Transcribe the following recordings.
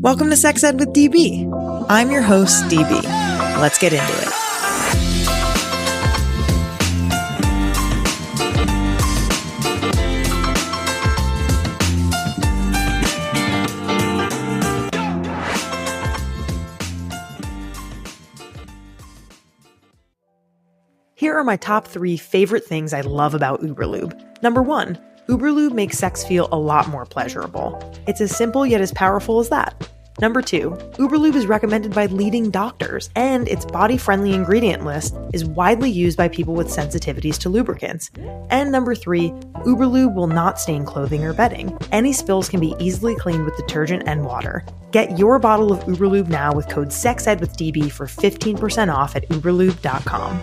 Welcome to Sex Ed with DB. I'm your host, DB. Let's get into it. Here are my top 3 favorite things I love about Uberlube. Number 1, Uberlube makes sex feel a lot more pleasurable. It's as simple yet as powerful as that. Number 2, Uberlube is recommended by leading doctors, and its body-friendly ingredient list is widely used by people with sensitivities to lubricants. And number 3, Uberlube will not stain clothing or bedding. Any spills can be easily cleaned with detergent and water. Get your bottle of Uberlube now with code SEXEDWITHDB for 15% off at uberlube.com.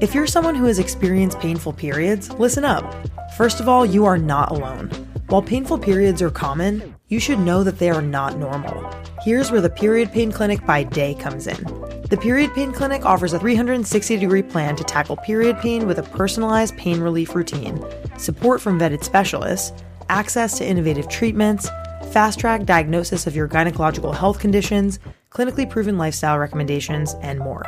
If you're someone who has experienced painful periods, listen up. First of all, you are not alone. While painful periods are common, you should know that they are not normal. Here's where the Period Pain Clinic by Day comes in. The Period Pain Clinic offers a 360-degree plan to tackle period pain with a personalized pain relief routine, support from vetted specialists, access to innovative treatments, fast-track diagnosis of your gynecological health conditions, clinically proven lifestyle recommendations, and more.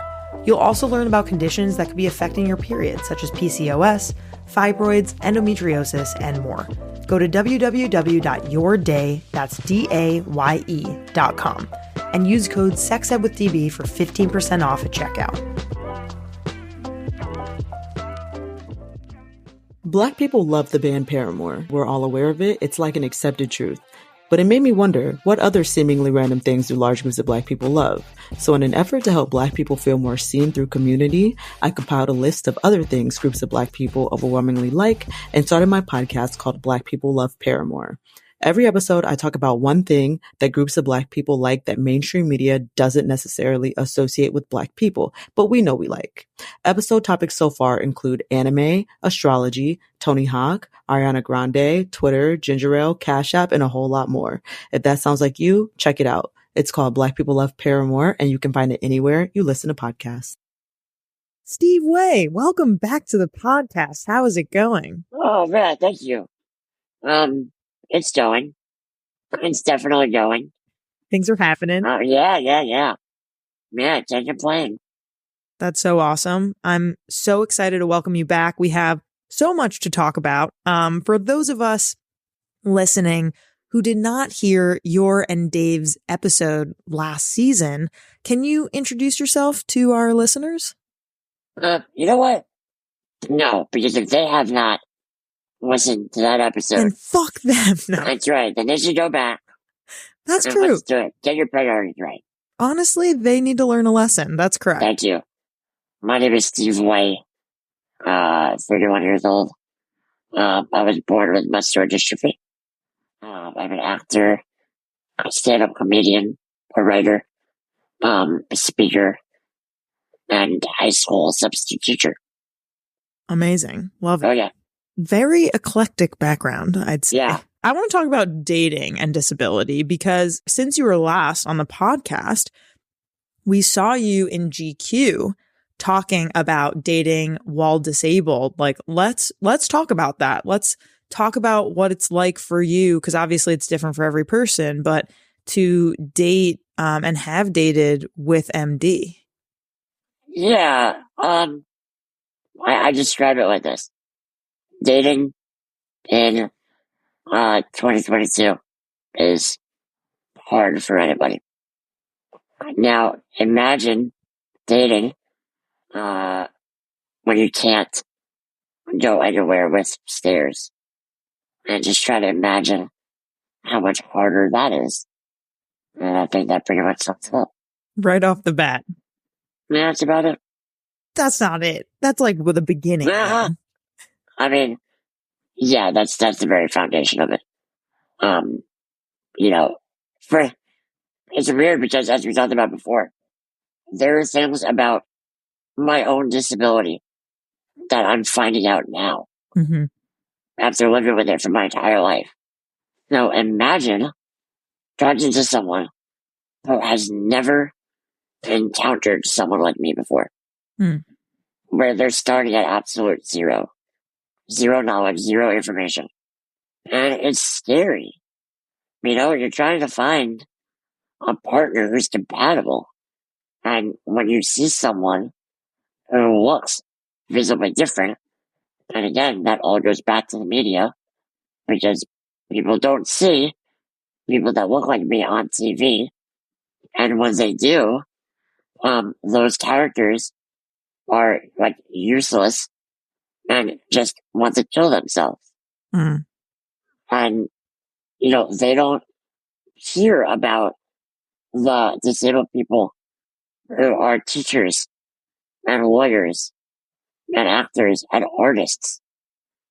You'll also learn about conditions that could be affecting your period, such as PCOS, fibroids, endometriosis, and more. Go to www.yourday.com and use code SEXEDWITHDB for 15% off at checkout. Black people love the band Paramore. We're all aware of it. It's like an accepted truth. But it made me wonder, what other seemingly random things do large groups of Black people love? So in an effort to help Black people feel more seen through community, I compiled a list of other things groups of Black people overwhelmingly like and started my podcast called Black People Love Paramore. Every episode, I talk about one thing that groups of Black people like that mainstream media doesn't necessarily associate with Black people, but we know we like. Episode topics so far include anime, astrology, Tony Hawk, Ariana Grande, Twitter, ginger ale, Cash App, and a whole lot more. If that sounds like you, check it out. It's called Black People Love Paramore, and you can find it anywhere you listen to podcasts. Steve Way, welcome back to the podcast. How is it going? Oh, man, thank you. It's going. It's definitely going. Things are happening. Oh, yeah. Yeah, can't complain. That's so awesome. I'm so excited to welcome you back. We have so much to talk about. For those of us listening who did not hear your and Dave's episode last season, can you introduce yourself to our listeners? You know what? No, because if they have not listen to that episode. Then fuck them. No. That's right. Then they should go back. That's true. Let's do it. Get your priorities right. Honestly, they need to learn a lesson. That's correct. Thank you. My name is Steve White. 31 years old. I was born with muscular dystrophy. I'm an actor, a stand-up comedian, a writer, a speaker, and high school substitute teacher. Amazing. Love it. Oh, yeah. Very eclectic background, I'd say. Yeah. I want to talk about dating and disability because since you were last on the podcast, we saw you in GQ talking about dating while disabled. Like, let's talk about that. Let's talk about what it's like for you, because obviously it's different for every person, but to date and have dated with MD. Yeah. I describe it like this. Dating in 2022 is hard for anybody. Now, imagine dating when you can't go anywhere with stairs. And just try to imagine how much harder that is. And I think that pretty much sums it up. Right off the bat. Yeah, that's about it. That's not it. That's like with the beginning. Uh-huh. I mean, yeah, that's the very foundation of it. It's weird because, as we talked about before, there are things about my own disability that I'm finding out now. Mm-hmm. After living with it for my entire life. Now, imagine talking to someone who has never encountered someone like me before. Where they're starting at absolute zero. Zero knowledge, zero information. And it's scary. You're trying to find a partner who's compatible. And when you see someone who looks visibly different, and again, that all goes back to the media, because people don't see people that look like me on TV. And when they do, those characters are like useless and just want to kill themselves. Mm. And, they don't hear about the disabled people who are teachers and lawyers and actors and artists,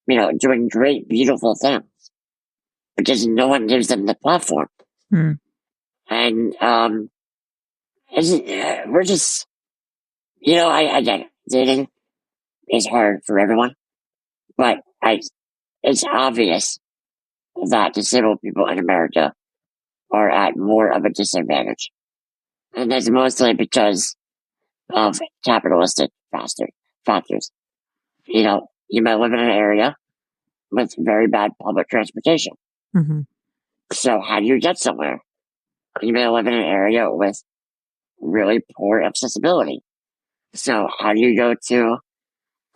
doing great, beautiful things because no one gives them the platform. Mm. And, we're just, I get it. Dating is hard for everyone, but it's obvious that disabled people in America are at more of a disadvantage. And that's mostly because of capitalistic factors. You might live in an area with very bad public transportation. Mm-hmm. So how do you get somewhere? You may live in an area with really poor accessibility. So how do you go to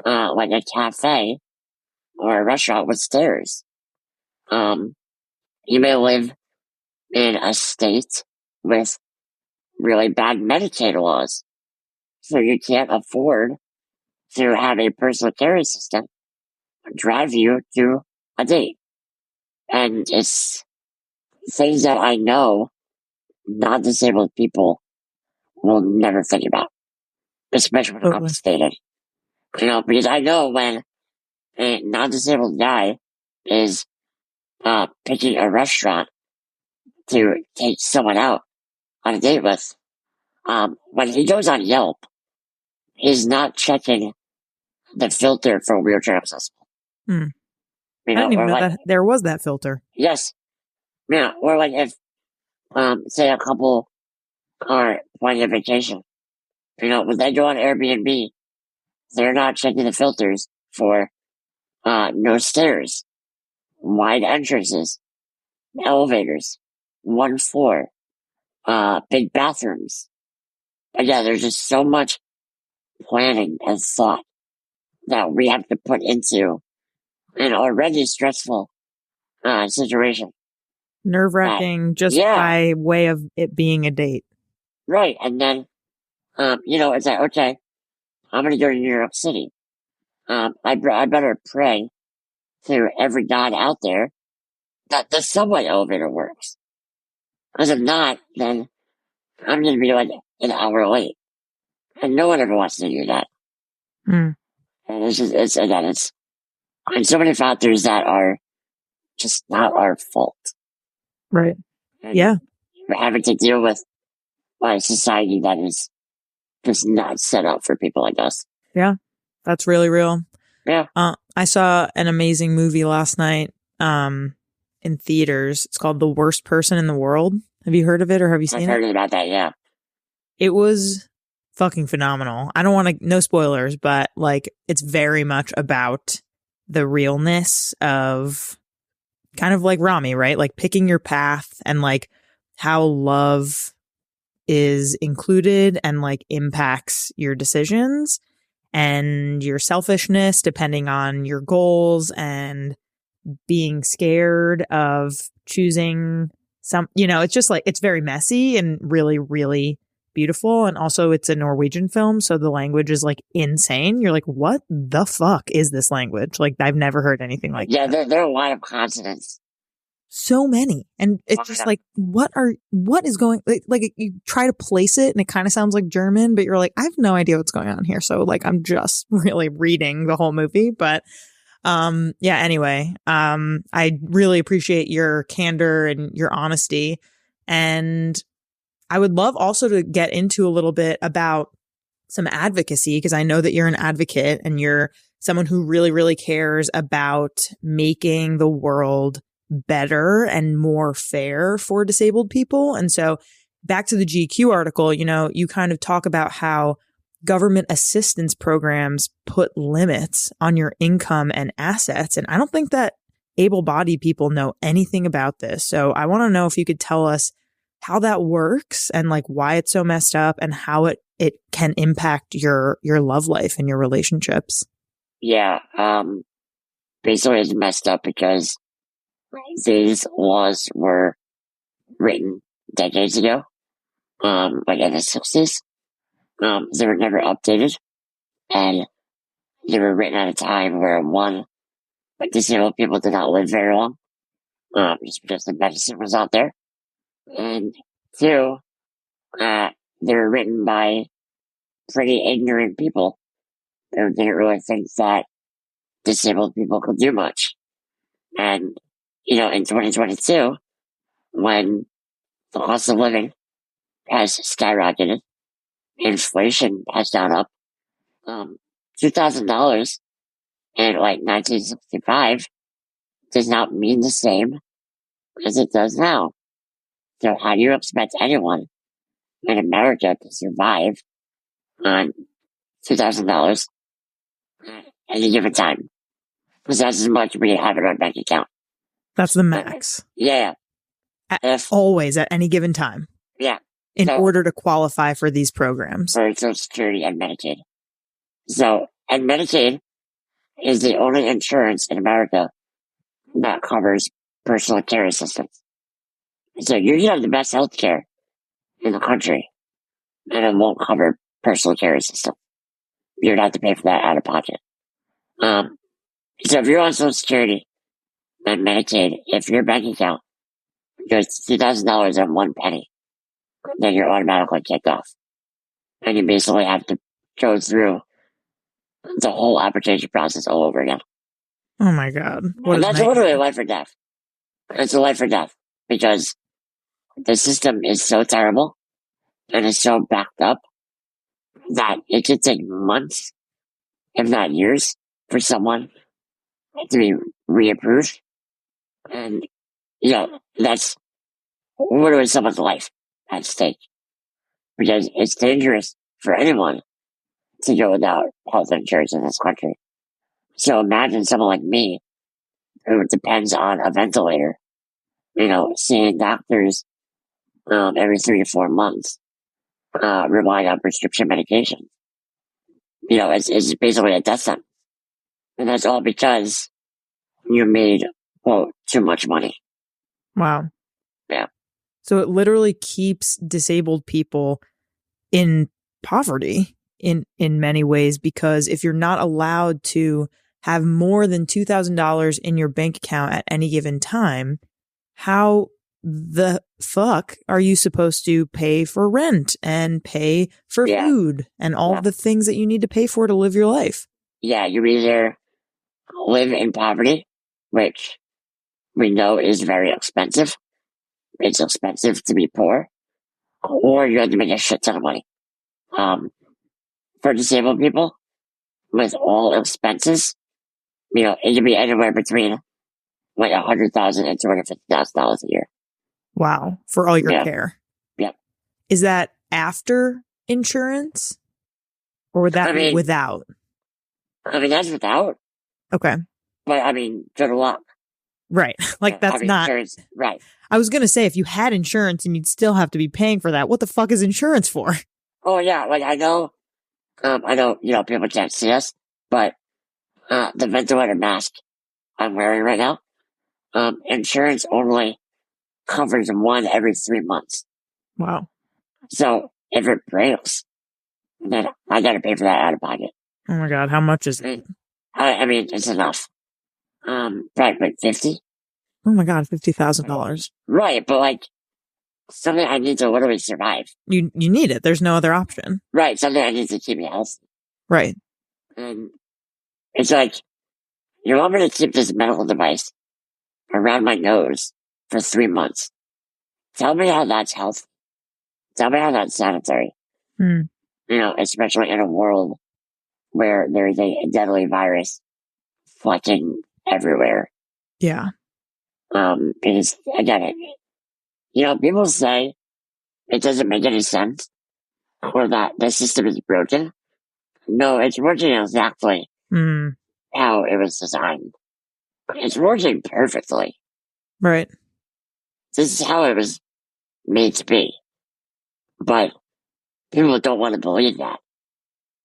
like a cafe or a restaurant with stairs? You may live in a state with really bad Medicaid laws. So you can't afford to have a personal care assistant drive you to a date. And it's things that I know non-disabled people will never think about, especially when it comes to dating. Because I know when a non-disabled guy is picking a restaurant to take someone out on a date with, when he goes on Yelp, he's not checking the filter for wheelchair accessible. Mm. I didn't even know that there was that filter. Yes. Or like if, say a couple are planning a vacation, when they go on Airbnb, they're not checking the filters for, no stairs, wide entrances, elevators, one floor, big bathrooms. Again, there's just so much planning and thought that we have to put into an already stressful, situation. Nerve-wracking just by way of it being a date. Right. And then, it's like, okay, I'm going to go to New York City. I better pray to every god out there that the subway elevator works. Because if not, then I'm going to be like an hour late. And no one ever wants to do that. Mm. And it's and so many factors that are just not our fault. Right. And yeah. We're having to deal with a society that is just not set up for people like us. Yeah. That's really real. Yeah. I saw an amazing movie last night, in theaters. It's called The Worst Person in the World. Have you heard of it or have you seen it? I've heard about that, yeah. It was fucking phenomenal. I don't want to, no spoilers, but like it's very much about the realness of kind of like Rami, right? Like picking your path and like how love is included and like impacts your decisions and your selfishness depending on your goals and being scared of choosing some, it's just like, it's very messy and really, really beautiful. And also it's a Norwegian film. So the language is like insane. You're like, what the fuck is this language? Like I've never heard anything like that. Yeah, there are a lot of consonants. So many. And it's just like, what is going, like you try to place it and it kind of sounds like German, but you're like, I have no idea what's going on here. So like, I'm just really reading the whole movie, but yeah, anyway, I really appreciate your candor and your honesty. And I would love also to get into a little bit about some advocacy, because I know that you're an advocate and you're someone who really, really cares about making the world better and more fair for disabled people. And so back to the GQ article, you kind of talk about how government assistance programs put limits on your income and assets. And I don't think that able-bodied people know anything about this. So I want to know if you could tell us how that works and like why it's so messed up and how it can impact your love life and your relationships. Yeah. Basically it's messed up because these laws were written decades ago, like in the 60s. They were never updated, and they were written at a time where, one, like disabled people did not live very long, just because the medicine was out there, and two, they were written by pretty ignorant people who didn't really think that disabled people could do much. And, in 2022, when the cost of living has skyrocketed, inflation has gone up, $2,000 in like 1965 does not mean the same as it does now. So how do you expect anyone in America to survive on $2,000 at any given time? Because that's as much we have in our bank account. That's the max. Yeah. Always at any given time. Yeah. In order to qualify for these programs. For Social Security and Medicaid. And Medicaid is the only insurance in America that covers personal care assistance. So you can have the best health care in the country, and it won't cover personal care assistance. You'd have to pay for that out of pocket. So if you're on Social Security and Medicaid, if your bank account goes $2,000 and one penny, then you're automatically kicked off. And you basically have to go through the whole application process all over again. Oh my God. And that's literally life or death. It's a life or death because the system is so terrible and it's so backed up that it could take months, if not years, for someone to be reapproved. And, that's literally someone's life at stake. Because it's dangerous for anyone to go without health insurance in this country. So imagine someone like me who depends on a ventilator, seeing doctors every 3 to 4 months, relying on prescription medication. It's basically a death sentence. And that's all because you made, quote, too much money. Wow. Yeah. So it literally keeps disabled people in poverty in many ways, because if you're not allowed to have more than $2,000 in your bank account at any given time, how the fuck are you supposed to pay for rent and pay for food and all the things that you need to pay for to live your life? Yeah, you either live in poverty, which we know is very expensive. It's expensive to be poor, or you have to make a shit ton of money. For disabled people, with all expenses, it can be anywhere between like $100,000 and $250,000 a year. Wow, for all your care. Yep. Is that after insurance, or would that be without? That's without. Okay. But good luck. Right. Like that's not insurance. Right. I was gonna say, if you had insurance and you'd still have to be paying for that, what the fuck is insurance for? Oh yeah, I know, people can't see us, but the ventilator mask I'm wearing right now, insurance only covers one every 3 months. Wow. So if it breaks, then I gotta pay for that out of pocket. Oh my God, how much is it? It's enough. Probably 50. Oh my God, $50,000. Right, but something I need to literally survive. You need it. There's no other option. Right, something I need to keep me healthy. Right. And it's you want me to keep this medical device around my nose for 3 months. Tell me how that's healthy. Tell me how that's sanitary. Especially in a world where there's a deadly virus flying everywhere. Yeah. Because again, people say it doesn't make any sense or that the system is broken. No, it's working exactly how it was designed. It's working perfectly. Right. This is how it was made to be. But people don't want to believe that.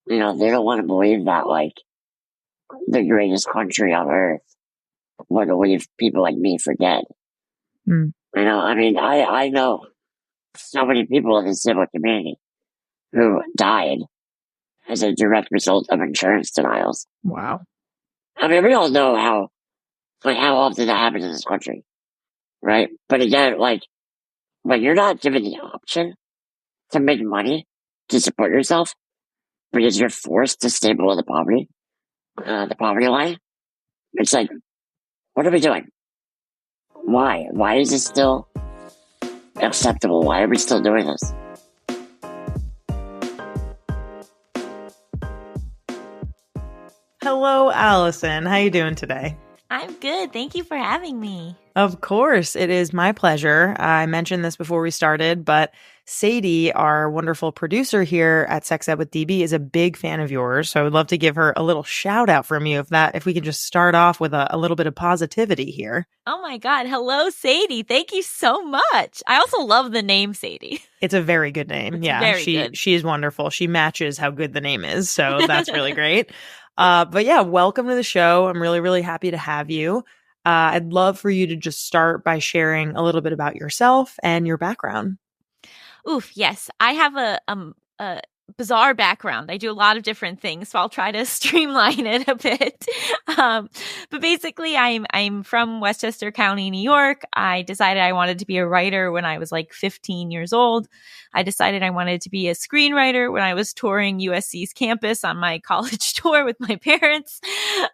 They don't want to believe that, like, the greatest country on earth would leave people like me for dead. Mm. I know so many people in the civil community who died as a direct result of insurance denials. Wow. We all know how often that happens in this country, right? But again, like, when you're not given the option to make money to support yourself because you're forced to stay below the poverty line, it's like, what are we doing? Why? Why is this still acceptable? Why are we still doing this? Hello, Allison. How you doing today? I'm good. Thank you for having me. Of course, it is my pleasure. I mentioned this before we started, but Sadie, our wonderful producer here at Sex Ed with DB, is a big fan of yours. So I would love to give her a little shout out from you if we could just start off with a little bit of positivity here. Oh my God. Hello, Sadie. Thank you so much. I also love the name Sadie. It's a very good name. It's yeah, very good. She is wonderful. She matches how good the name is. So that's really great. But yeah, welcome to the show. I'm really, really happy to have you. I'd love for you to just start by sharing a little bit about yourself and your background. Oof, yes. I have a bizarre background. I do a lot of different things, so I'll try to streamline it a bit. But basically, I'm from Westchester County, New York. I decided I wanted to be a writer when I was like 15 years old. I decided I wanted to be a screenwriter when I was touring USC's campus on my college tour with my parents.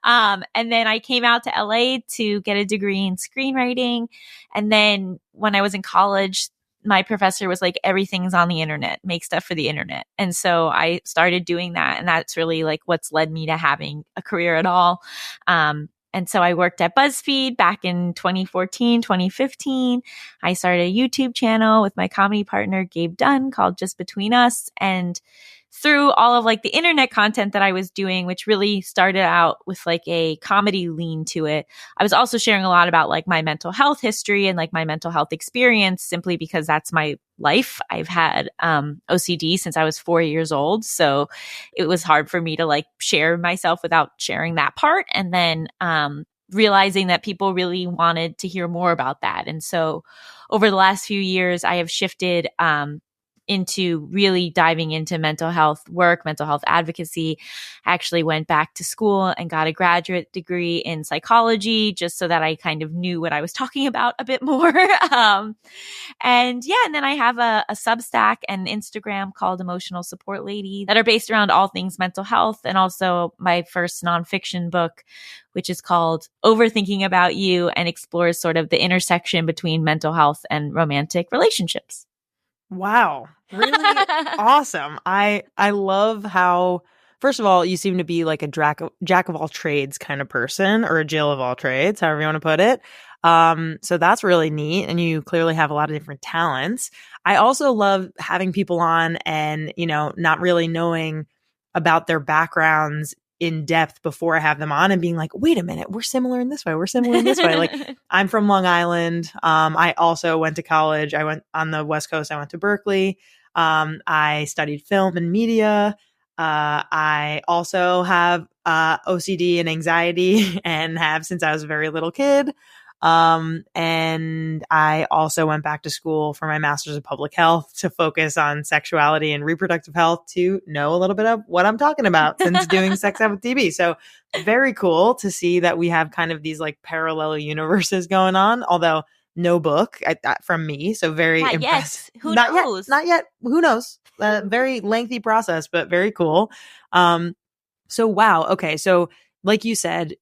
And then I came out to LA to get a degree in screenwriting. And then when I was in college, my professor was like, everything's on the internet, make stuff for the internet. And so I started doing that. And that's really like what's led me to having a career at all. And so I worked at BuzzFeed back in 2014, 2015. I started a YouTube channel with my comedy partner, Gabe Dunn, called Just Between Us. And through all of like the internet content that I was doing, which really started out with like a comedy lean to it, I was also sharing a lot about like my mental health history and like my mental health experience, simply because that's my life. I've had OCD since I was 4 years old. So it was hard for me to like share myself without sharing that part. And then realizing that people really wanted to hear more about that. And so over the last few years, I have shifted into really diving into mental health work, mental health advocacy. I actually went back to school and got a graduate degree in psychology just so that I kind of knew what I was talking about a bit more. And then I have a Substack and Instagram called Emotional Support Lady that are based around all things mental health, and also my first nonfiction book, which is called Overthinking About You, and explores sort of the intersection between mental health and romantic relationships. Wow. Really awesome. I love how, first of all, you seem to be like a jack of all trades kind of person, or a Jill of all trades, however you want to put it. So that's really neat. And you clearly have a lot of different talents. I also love having people on and, not really knowing about their backgrounds in depth before I have them on, and being like, wait a minute, we're similar in this way. We're similar in this way. Like, I'm from Long Island. I also went to college. I went on the West Coast. I went to Berkeley. I studied film and media. I also have OCD and anxiety, and have since I was a very little kid. And I also went back to school for my master's of public health to focus on sexuality and reproductive health, to know a little bit of what I'm talking about since doing Sex Ed with DB. So very cool to see that we have kind of these like parallel universes going on, although no book from me. So very impressive. Who knows? Not yet. Who knows? Very lengthy process, but very cool. So wow. Okay. So like you said,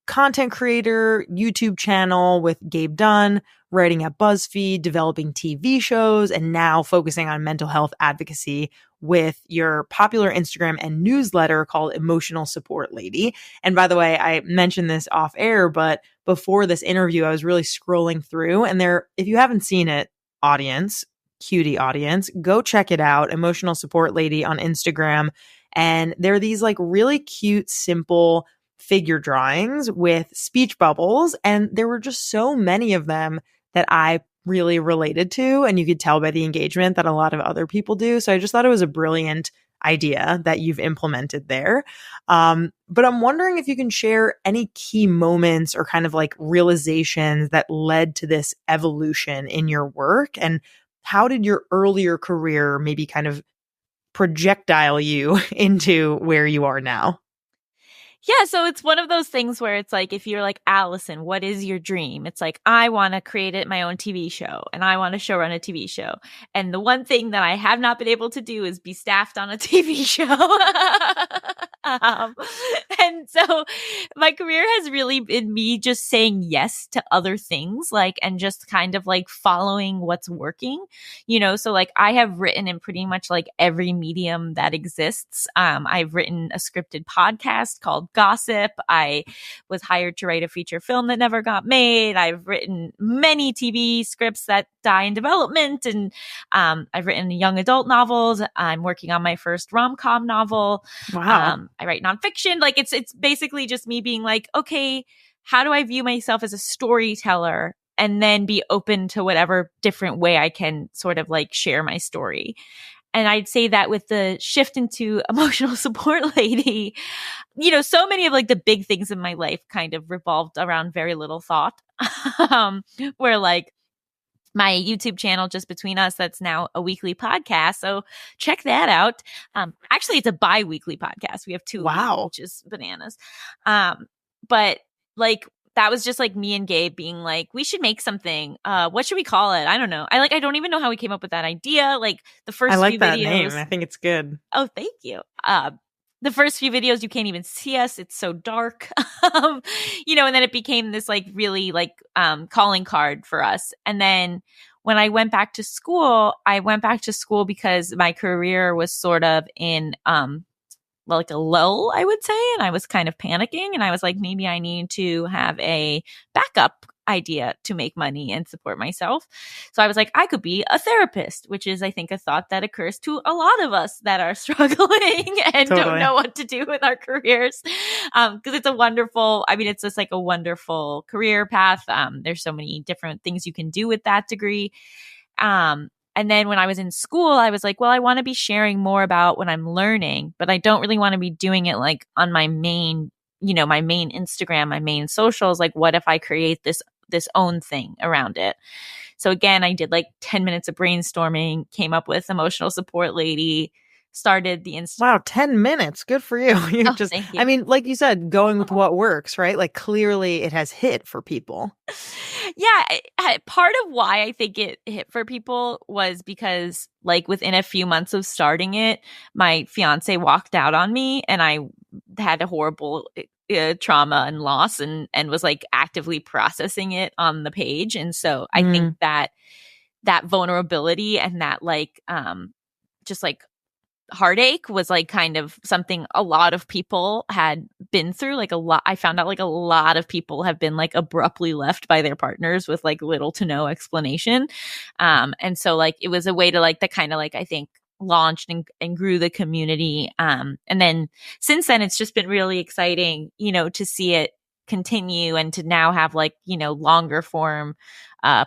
content creator, YouTube channel with Gabe Dunn, writing at BuzzFeed, developing TV shows, and now focusing on mental health advocacy with your popular Instagram and newsletter called Emotional Support Lady. And by the way, I mentioned this off air, but before this interview, I was really scrolling through, and if you haven't seen it, cutie audience, go check it out, Emotional Support Lady on Instagram. And there are these like really cute, simple figure drawings with speech bubbles. And there were just so many of them that I really related to. And you could tell by the engagement that a lot of other people do. So I just thought it was a brilliant idea that you've implemented there. But I'm wondering if you can share any key moments or kind of like realizations that led to this evolution in your work, and how did your earlier career maybe kind of projectile you into where you are now? Yeah, so it's one of those things where it's like, if you're like, Allison, what is your dream? It's like, I want to create my own TV show, and I want to showrun a TV show. And the one thing that I have not been able to do is be staffed on a TV show. And so my career has really been me just saying yes to other things, like, and just kind of like following what's working, so like I have written in pretty much like every medium that exists. I've written a scripted podcast called Gossip. I was hired to write a feature film that never got made. I've written many TV scripts that die in development, and I've written young adult novels. I'm working on my first rom-com novel. Wow. I write nonfiction. Like it's basically just me being like, okay, how do I view myself as a storyteller, and then be open to whatever different way I can sort of like share my story. And I'd say that with the shift into emotional support lady, so many of like the big things in my life kind of revolved around very little thought. Where like my YouTube channel, Just Between Us, that's now a weekly podcast. So check that out. Actually, it's a bi-weekly podcast. We have 2 Wow. which is bananas. But like, that was just like me and Gabe being like, we should make something. What should we call it? I don't know. I don't even know how we came up with that idea. Like the first I like few that videos. name. I think it's good. Oh, thank you. The first few videos, you can't even see us. It's so dark. And then it became this like really like calling card for us. And then when I went back to school, because my career was sort of in like a lull, I would say. And I was kind of panicking, and I was like, maybe I need to have a backup idea to make money and support myself. So I was like, I could be a therapist, which is, I think, a thought that occurs to a lot of us that are struggling and don't know what to do with our careers. Because it's it's just like a wonderful career path. There's so many different things you can do with that degree. And then when I was in school, I was like, well, I want to be sharing more about what I'm learning, but I don't really want to be doing it like on my main, my main Instagram, my main socials. Like, what if I create this own thing around it? So again, I did like 10 minutes of brainstorming, came up with Emotional Support Lady, started the Instagram. Wow, 10 minutes. Good for you. Thank you. I mean, like you said, going with what works, right? Like clearly it has hit for people. Yeah. Part of why I think it hit for people was because like within a few months of starting it, my fiance walked out on me, and I had a horrible trauma and loss, and was like actively processing it on the page. And so I think that vulnerability and that like just like heartache was like kind of something a lot of people had been through. Like I found out like a lot of people have been like abruptly left by their partners with like little to no explanation. And so like it was a way to like that kind of like, I think, launched and grew the community. And then since then it's just been really exciting, to see it continue and to now have like, longer form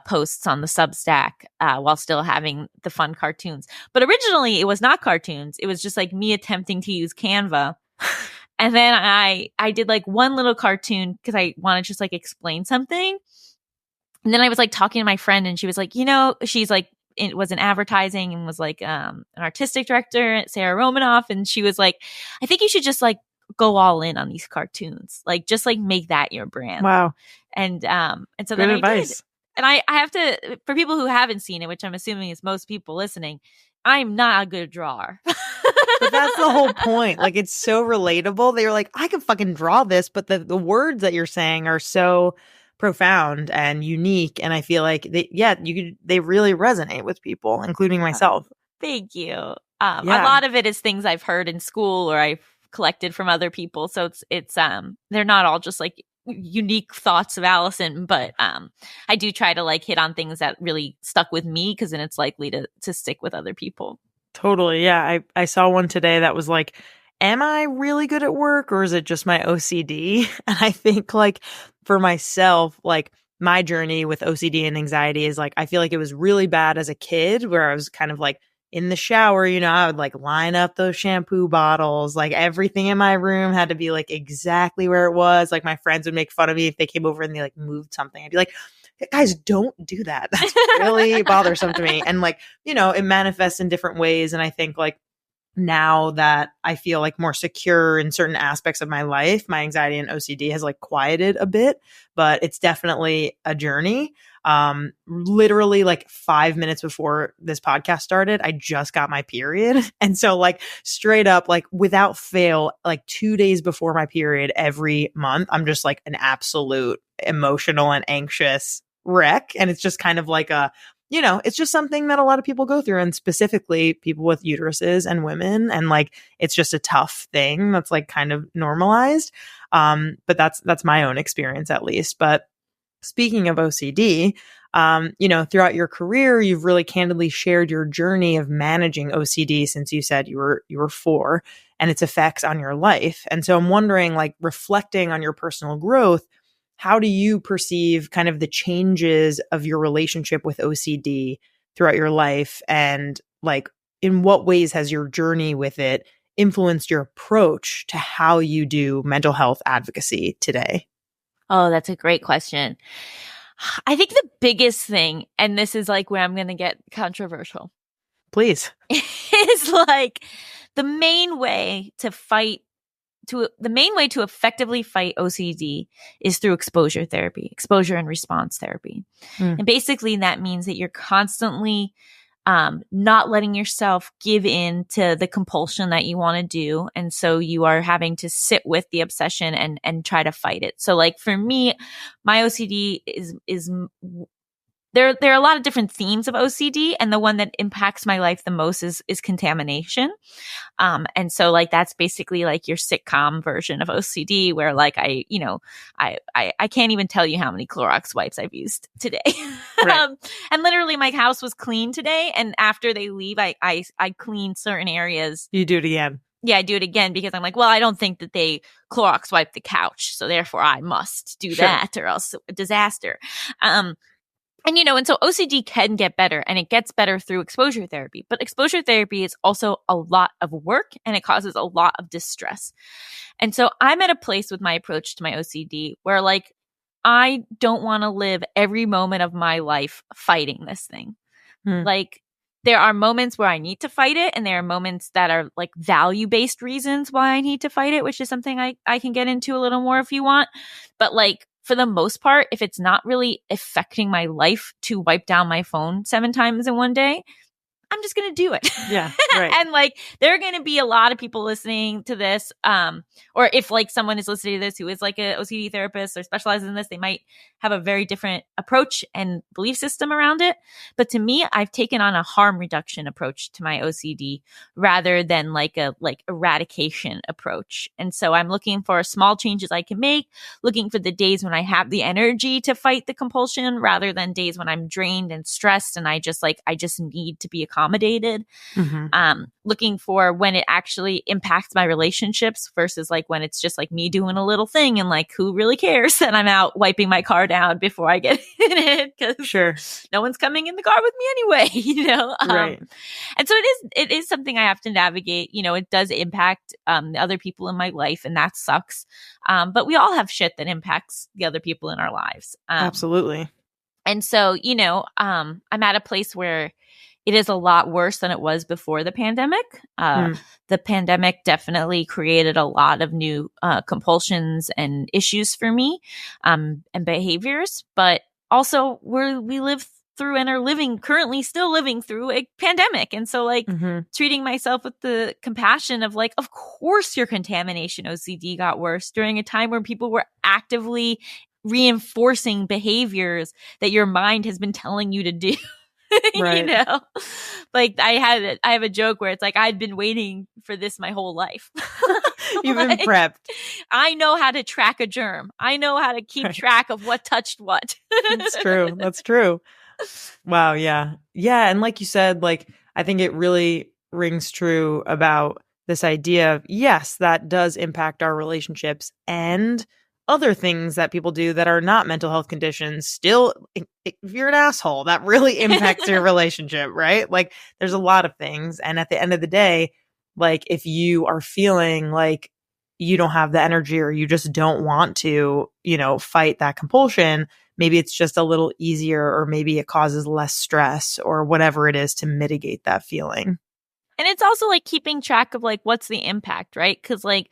posts on the Substack while still having the fun cartoons. But originally it was not cartoons. It was just like me attempting to use Canva. And then I did like one little cartoon because I want to just like explain something. And then I was like talking to my friend, and she was like, she's like, it was in advertising and was like an artistic director at Sarah Romanoff. And she was like, I think you should just like go all in on these cartoons. Like just like make that your brand. Wow. And so good then advice. I did. And I have to, for people who haven't seen it, which I'm assuming is most people listening, I'm not a good drawer. But that's the whole point. Like, it's so relatable. They're like, I can fucking draw this, but the words that you're saying are so profound and unique. And I feel like they really resonate with people, including myself. Thank you. A lot of it is things I've heard in school or I've collected from other people. So it's they're not all just like unique thoughts of Allison, but I do try to like hit on things that really stuck with me, because then it's likely to stick with other people. Totally. Yeah. I saw one today that was like, am I really good at work or is it just my OCD? And I think like for myself, like my journey with OCD and anxiety is like, I feel like it was really bad as a kid where I was kind of like in the shower, you know, I would like line up those shampoo bottles, like everything in my room had to be like exactly where it was. Like my friends would make fun of me if they came over and they like moved something. I'd be like, guys, don't do that. That's really bothersome to me. And like, you know, it manifests in different ways. And I think like now that I feel like more secure in certain aspects of my life, my anxiety and OCD has like quieted a bit, but it's definitely a journey. Literally like 5 minutes before this podcast started, I just got my period. And so like straight up, like without fail, like 2 days before my period every month, I'm just like an absolute emotional and anxious wreck. And it's just kind of like a, you know, it's just something that a lot of people go through, and specifically people with uteruses and women. And like, it's just a tough thing that's like kind of normalized. But that's my own experience at least. But speaking of OCD, you know, throughout your career, you've really candidly shared your journey of managing OCD since you said you were 4 and its effects on your life. And so I'm wondering, like reflecting on your personal growth, how do you perceive kind of the changes of your relationship with OCD throughout your life? And like, in what ways has your journey with it influenced your approach to how you do mental health advocacy today? Oh, that's a great question. I think the biggest thing, and this is like where I'm going to get controversial. Please. Is like the main way to effectively fight OCD is through exposure therapy, exposure and response therapy. And basically that means that you're constantly not letting yourself give in to the compulsion that you want to do. And so you are having to sit with the obsession and try to fight it. So like for me, my OCD is there are a lot of different themes of OCD, and the one that impacts my life the most is contamination. And so like that's basically like your sitcom version of OCD, where like I can't even tell you how many Clorox wipes I've used today. Right. And literally my house was clean today, and after they leave, I clean certain areas. You do it again. Yeah, I do it again because I'm like, well, I don't think that they Clorox wipe the couch, so therefore I must do that, or else a disaster. And, you know, and so OCD can get better, and it gets better through exposure therapy. But exposure therapy is also a lot of work, and it causes a lot of distress. And so I'm at a place with my approach to my OCD where like, I don't want to live every moment of my life fighting this thing. Like there are moments where I need to fight it, and there are moments that are like value-based reasons why I need to fight it, which is something I can get into a little more if you want. But like, for the most part, if it's not really affecting my life to wipe down my phone 7 times in one day, I'm just going to do it. Yeah. Right. And like, there are going to be a lot of people listening to this. Or if like someone is listening to this who is like a OCD therapist or specializes in this, they might have a very different approach and belief system around it. But to me, I've taken on a harm reduction approach to my OCD rather than like a eradication approach. And so I'm looking for small changes I can make, looking for the days when I have the energy to fight the compulsion rather than days when I'm drained and stressed and I just need to be accommodated. Looking for when it actually impacts my relationships versus like when it's just like me doing a little thing and like who really cares that I'm out wiping my car down before I get in it, because no one's coming in the car with me anyway, you know. Right. And so it is something I have to navigate. You know, it does impact the other people in my life, and that sucks. But we all have shit that impacts the other people in our lives. Absolutely. And so, you know, I'm at a place where it is a lot worse than it was before the pandemic. The pandemic definitely created a lot of new compulsions and issues for me and behaviors. But also we live through and are currently still living through a pandemic. And so like treating myself with the compassion of like, of course your contamination OCD got worse during a time where people were actively reinforcing behaviors that your mind has been telling you to do. Right. You know, like I have a joke where it's like, I'd been waiting for this my whole life. You've been prepped. I know how to track a germ. I know how to keep track of what touched what. That's true. That's true. Wow. Yeah. Yeah. And like you said, like, I think it really rings true about this idea of, yes, that does impact our relationships, and other things that people do that are not mental health conditions still, if you're an asshole, that really impacts your relationship, right? Like, there's a lot of things. And at the end of the day, like, if you are feeling like you don't have the energy or you just don't want to, fight that compulsion, maybe it's just a little easier, or maybe it causes less stress or whatever it is to mitigate that feeling. And it's also like keeping track of like, what's the impact, right? Because like,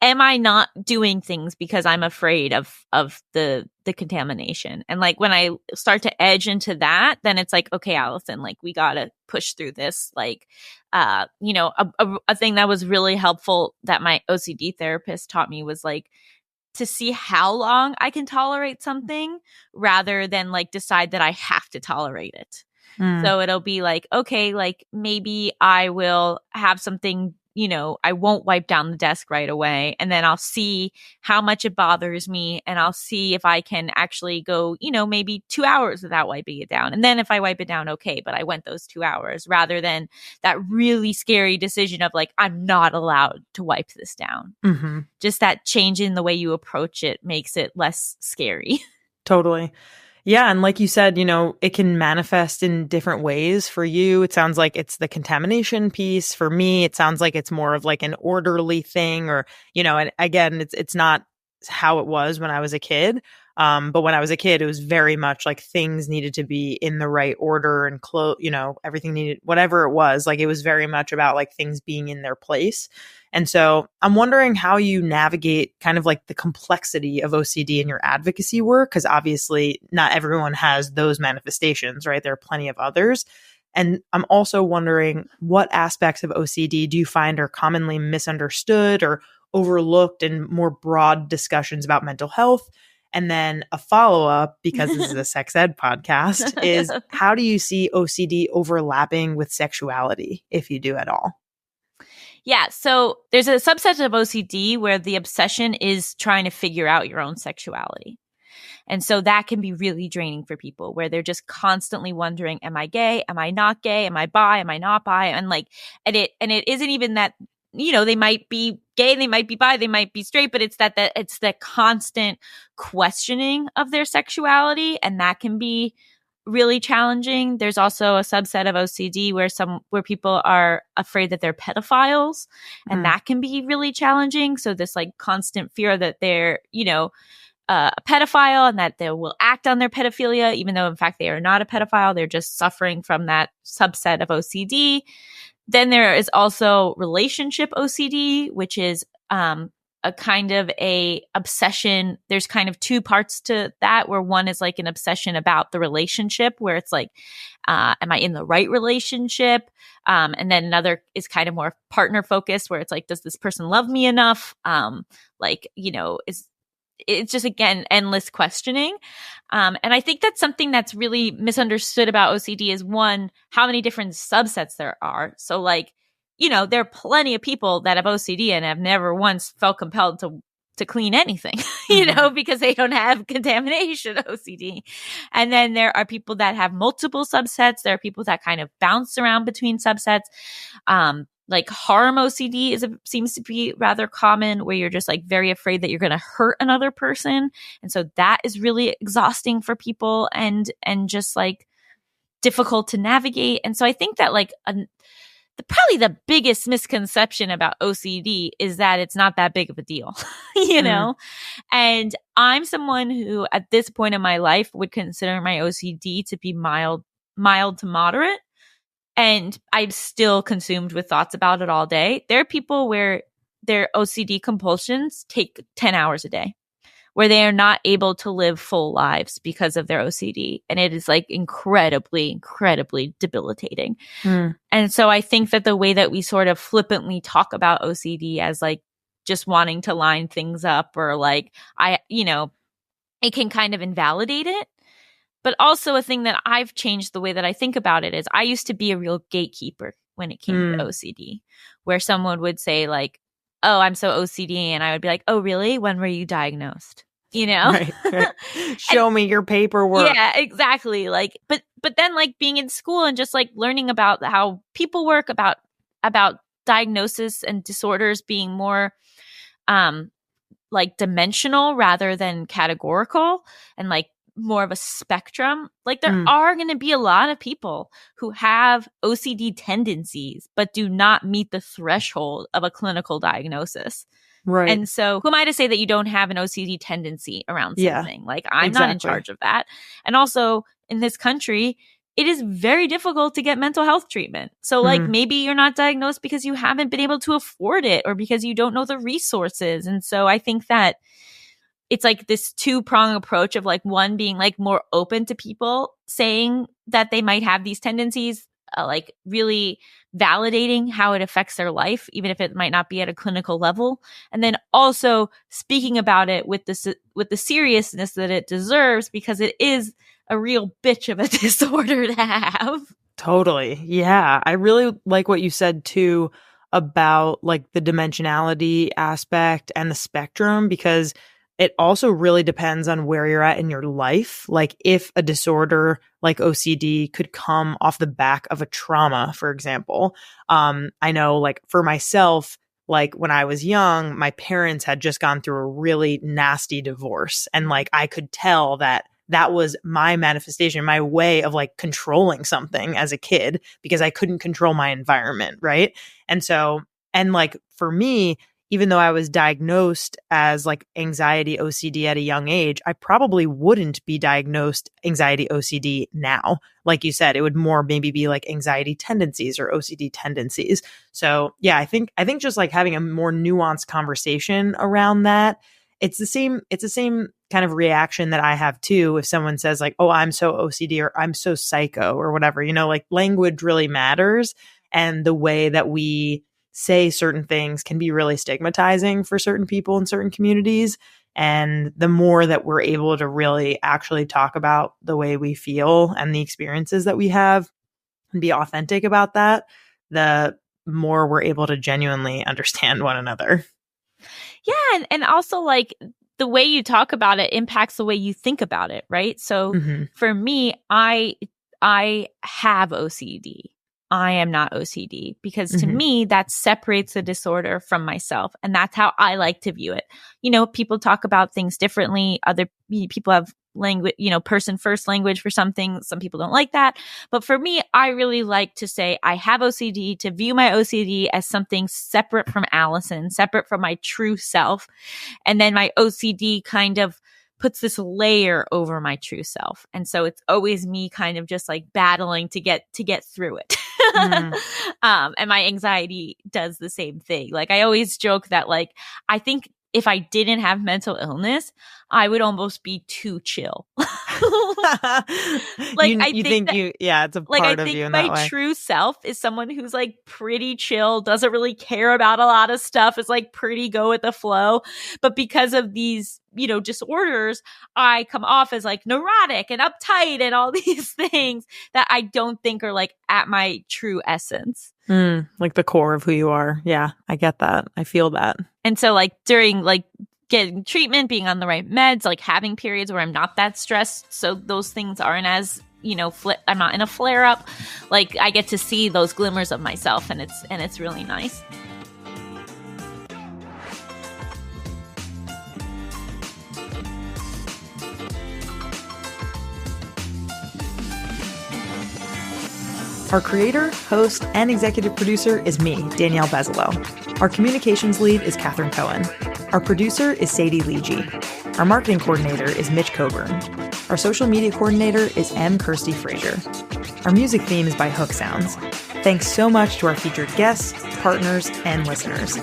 am I not doing things because I'm afraid of the contamination? And like, when I start to edge into that, then it's like, okay, Allison, like, we got to push through this. Like, a thing that was really helpful that my OCD therapist taught me was like, to see how long I can tolerate something rather than like decide that I have to tolerate it. So it'll be like, okay, like maybe I will have something, I won't wipe down the desk right away. And then I'll see how much it bothers me. And I'll see if I can actually go, maybe 2 hours without wiping it down. And then if I wipe it down, okay, but I went those 2 hours, rather than that really scary decision of like, I'm not allowed to wipe this down. Mm-hmm. Just that change in the way you approach it makes it less scary. Totally. Yeah. And like you said, it can manifest in different ways. For you, it sounds like it's the contamination piece. For me, it sounds like it's more of like an orderly thing, or, and again, it's not how it was when I was a kid. But when I was a kid, it was very much like things needed to be in the right order and everything needed, whatever it was, like it was very much about like things being in their place. And so I'm wondering how you navigate kind of like the complexity of OCD in your advocacy work, because obviously not everyone has those manifestations, right? There are plenty of others. And I'm also wondering, what aspects of OCD do you find are commonly misunderstood or overlooked in more broad discussions about mental health? And then a follow-up, because this is a sex ed podcast, is how do you see OCD overlapping with sexuality, if you do at all? Yeah, so there's a subset of OCD where the obsession is trying to figure out your own sexuality. And so that can be really draining for people, where they're just constantly wondering, am I gay? Am I not gay? Am I bi? Am I not bi? And like, and it isn't even that, they might be gay, they might be bi, they might be straight, but it's that it's the constant questioning of their sexuality, and that can be really challenging. There's also a subset of OCD where people are afraid that they're pedophiles, and that can be really challenging. So this like constant fear that they're, a pedophile, and that they will act on their pedophilia, even though in fact they are not a pedophile. They're just suffering from that subset of OCD. Then there is also relationship OCD, which is a kind of a obsession. There's kind of two parts to that, where one is like an obsession about the relationship, where it's like, am I in the right relationship? And then another is kind of more partner focused, where it's like, does this person love me enough? It's just, again, endless questioning. And I think that's something that's really misunderstood about OCD is, one, how many different subsets there are. So like, there are plenty of people that have OCD and have never once felt compelled to clean anything, because they don't have contamination OCD. And then there are people that have multiple subsets. There are people that kind of bounce around between subsets. Like harm OCD seems to be rather common, where you're just like very afraid that you're going to hurt another person. And so that is really exhausting for people and just like difficult to navigate. And so I think that like probably the biggest misconception about OCD is that it's not that big of a deal, And I'm someone who at this point in my life would consider my OCD to be mild to moderate. And I'm still consumed with thoughts about it all day. There are people where their OCD compulsions take 10 hours a day, where they are not able to live full lives because of their OCD. And it is like incredibly, incredibly debilitating. And so I think that the way that we sort of flippantly talk about OCD as like just wanting to line things up, or like, it can kind of invalidate it. But also a thing that I've changed the way that I think about it is, I used to be a real gatekeeper when it came to OCD, where someone would say like, oh, I'm so OCD. And I would be like, oh, really? When were you diagnosed? Right. Show me your paperwork. Yeah, exactly. Like, but then like being in school and just like learning about how people work, about diagnosis and disorders being more like dimensional rather than categorical and like more of a spectrum. Like there are going to be a lot of people who have OCD tendencies but do not meet the threshold of a clinical diagnosis. Right. And so who am I to say that you don't have an OCD tendency around something? Like I'm not in charge of that. And also in this country, it is very difficult to get mental health treatment. So like maybe you're not diagnosed because you haven't been able to afford it or because you don't know the resources. And so I think that it's like this two-prong approach of like one being like more open to people saying that they might have these tendencies, like really validating how it affects their life, even if it might not be at a clinical level. And then also speaking about it with the seriousness that it deserves, because it is a real bitch of a disorder to have. Totally. Yeah. I really like what you said too about like the dimensionality aspect and the spectrum, because it also really depends on where you're at in your life. Like if a disorder like OCD could come off the back of a trauma, for example. I know like for myself, like when I was young, my parents had just gone through a really nasty divorce. And like I could tell that was my manifestation, my way of like controlling something as a kid because I couldn't control my environment. Right. And so, and like for me, even though I was diagnosed as like anxiety OCD at a young age, I probably wouldn't be diagnosed anxiety OCD now. Like you said, it would more maybe be like anxiety tendencies or OCD tendencies. So yeah, I think just like having a more nuanced conversation around that, it's the same kind of reaction that I have too if someone says like, oh, I'm so OCD or I'm so psycho or whatever, you know, like language really matters. And the way that we say certain things can be really stigmatizing for certain people in certain communities. And the more that we're able to really actually talk about the way we feel and the experiences that we have and be authentic about that, the more we're able to genuinely understand one another. Yeah. And also like the way you talk about it impacts the way you think about it. Right. So for me, I have OCD. I am not OCD because to me, that separates the disorder from myself. And that's how I like to view it. You know, people talk about things differently. Other people have language, you know, person first language for something. Some people don't like that. But for me, I really like to say I have OCD, to view my OCD as something separate from Allison, separate from my true self. And then my OCD kind of puts this layer over my true self. And so it's always me kind of just like battling to get through it. And my anxiety does the same thing. Like I always joke that like, I think if I didn't have mental illness, I would almost be too chill. Like you think it's a part of you in that way. My true self is someone who's like pretty chill, doesn't really care about a lot of stuff, is like pretty go with the flow. But because of these, you know, disorders, I come off as like neurotic and uptight and all these things that I don't think are like at my true essence. Like the core of who you are. Yeah, I get that. I feel that. And so like during like getting treatment, being on the right meds, like having periods where I'm not that stressed, so those things aren't as, you know, I'm not in a flare up. Like I get to see those glimmers of myself, and it's really nice. Our creator, host, and executive producer is me, Danielle Bezalel. Our communications lead is Catherine Cohen. Our producer is Sadie Leegee. Our marketing coordinator is Mitch Coburn. Our social media coordinator is M. Kirsty Frazier. Our music theme is by Hook Sounds. Thanks so much to our featured guests, partners, and listeners.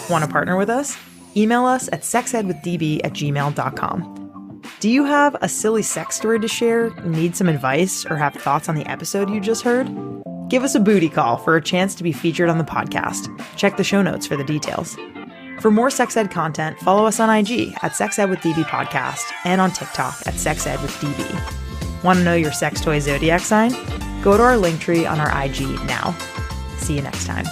Want to partner with us? Email us at sexedwithdb@gmail.com. Do you have a silly sex story to share, need some advice, or have thoughts on the episode you just heard? Give us a booty call for a chance to be featured on the podcast. Check the show notes for the details. For more sex ed content, follow us on IG at sexedwithdb podcast and on TikTok at sexedwithdb. Want to know your sex toy zodiac sign? Go to our link tree on our IG now. See you next time.